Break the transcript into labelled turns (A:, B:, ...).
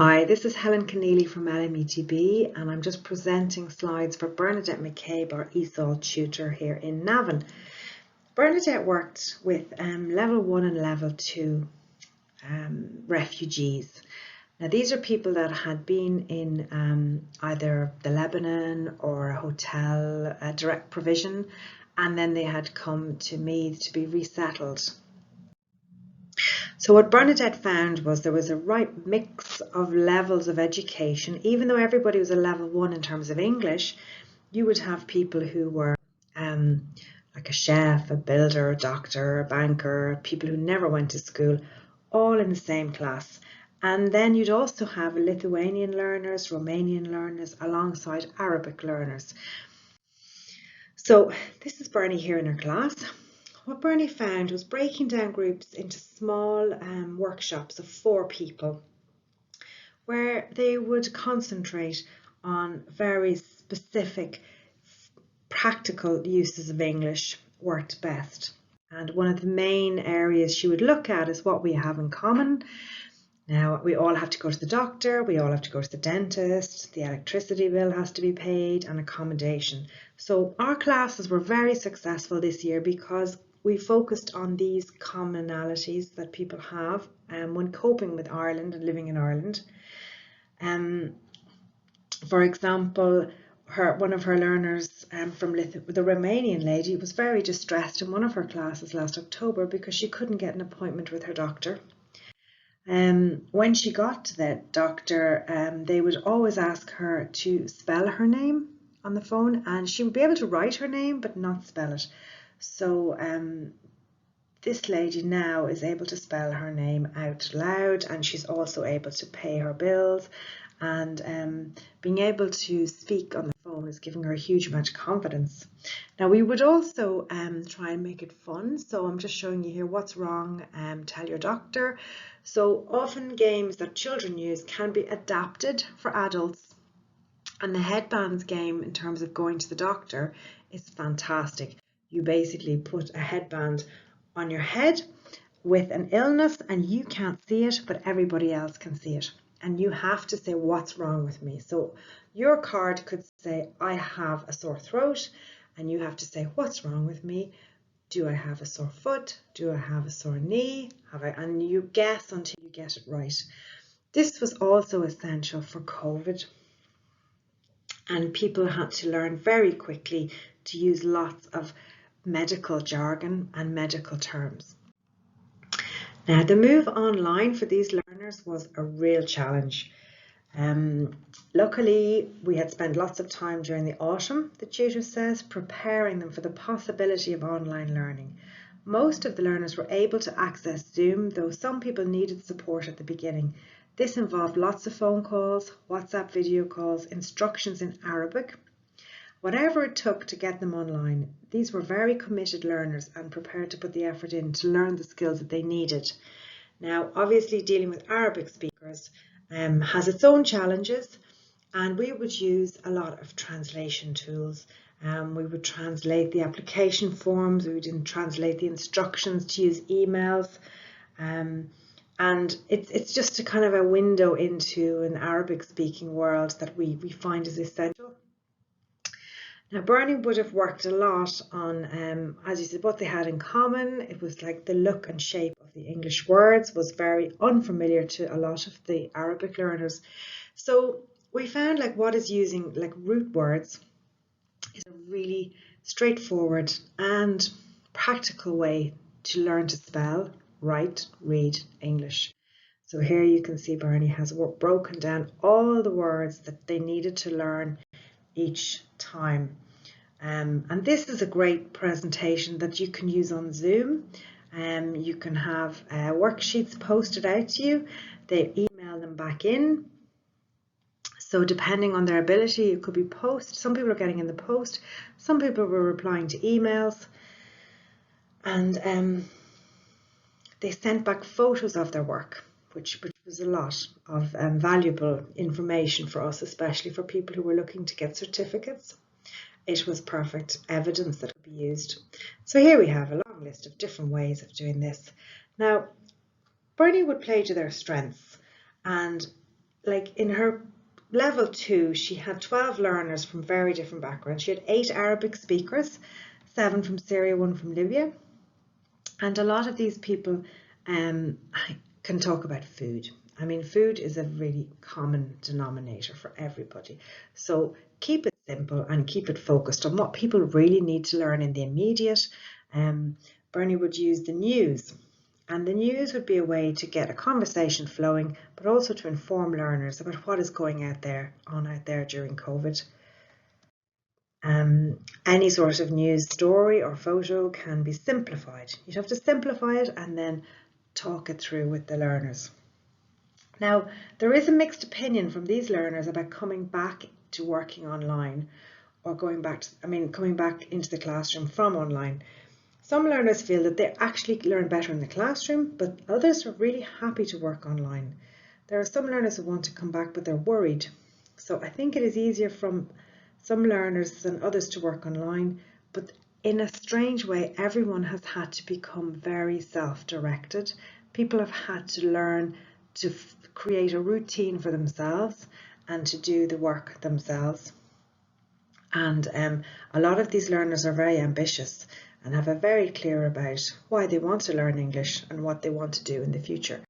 A: Hi, this is Helen Keneally from LMETB and I'm just presenting slides for Bernadette McCabe, our ESOL tutor here in Navan. Bernadette worked with level 1 and level 2 refugees. Now these are people that had been in either the Lebanon or a hotel, a direct provision, and then they had come to Meath to be resettled. So what Bernadette found was there was a right mix of levels of education. Even though everybody was a level 1 in terms of English, you would have people who were like a chef, a builder, a doctor, a banker, people who never went to school, all in the same class. And then you'd also have Lithuanian learners, Romanian learners, alongside Arabic learners. So this is Bernie here in her class. What Bernie found was breaking down groups into small workshops of 4 people where they would concentrate on very specific practical uses of English worked best. And one of the main areas she would look at is what we have in common. Now, we all have to go to the doctor, we all have to go to the dentist, the electricity bill has to be paid, and accommodation. So our classes were very successful this year because we focused on these commonalities that people have when coping with Ireland and living in Ireland. For example, one of her learners from the Romanian lady was very distressed in one of her classes last October because she couldn't get an appointment with her doctor. When she got to the doctor, they would always ask her to spell her name on the phone, and she would be able to write her name but not spell it. So this lady now is able to spell her name out loud, and she's also able to pay her bills, and being able to speak on the phone is giving her a huge amount of confidence. Now we would also try and make it fun, so I'm just showing you here what's wrong, tell your doctor. So often games that children use can be adapted for adults, and the headbands game in terms of going to the doctor is fantastic. You basically put a headband on your head with an illness and you can't see it, but everybody else can see it. And you have to say, what's wrong with me? So your card could say, I have a sore throat, and you have to say, what's wrong with me? Do I have a sore foot? Do I have a sore knee? And you guess until you get it right. This was also essential for COVID. And people had to learn very quickly to use lots of medical jargon and medical terms. Now, the move online for these learners was a real challenge. Luckily, we had spent lots of time during the autumn, the tutor says, preparing them for the possibility of online learning. Most of the learners were able to access Zoom, though some people needed support at the beginning. This involved lots of phone calls, WhatsApp video calls, instructions in Arabic. Whatever it took to get them online, these were very committed learners and prepared to put the effort in to learn the skills that they needed. Now, obviously dealing with Arabic speakers has its own challenges, and we would use a lot of translation tools. We would translate the application forms, we would translate the instructions to use emails, and it's just a kind of a window into an Arabic speaking world that we find is essential. Now Bernie would have worked a lot on, as you said, what they had in common. It was like the look and shape of the English words was very unfamiliar to a lot of the Arabic learners. So we found like what is using like root words is a really straightforward and practical way to learn to spell, write, read English. So here you can see Bernie has broken down all the words that they needed to learn each time. And this is a great presentation that you can use on Zoom. You can have worksheets posted out to you. They email them back in. So depending on their ability, it could be post. Some people are getting in the post. Some people were replying to emails. And they sent back photos of their work, which was a lot of valuable information for us, especially for people who were looking to get certificates. It was perfect evidence that could be used. So here we have a long list of different ways of doing this. Now, Bernie would play to their strengths, and like in her level 2, she had 12 learners from very different backgrounds. She had 8 Arabic speakers, 7 from Syria, 1 from Libya. And a lot of these people can talk about food. I mean, food is a really common denominator for everybody. So keep it simple and keep it focused on what people really need to learn in the immediate. Bernie would use the news. And the news would be a way to get a conversation flowing, but also to inform learners about what is going on out there during COVID. Any sort of news story or photo can be simplified. You'd have to simplify it and then talk it through with the learners. Now, there is a mixed opinion from these learners about coming back to working online or coming back into the classroom from online. Some learners feel that they actually learn better in the classroom, but others are really happy to work online. There are some learners who want to come back, but they're worried. So I think it is easier from some learners than others to work online, but in a strange way, everyone has had to become very self-directed. People have had to learn to create a routine for themselves and to do the work themselves. And a lot of these learners are very ambitious and have a very clear about why they want to learn English and what they want to do in the future.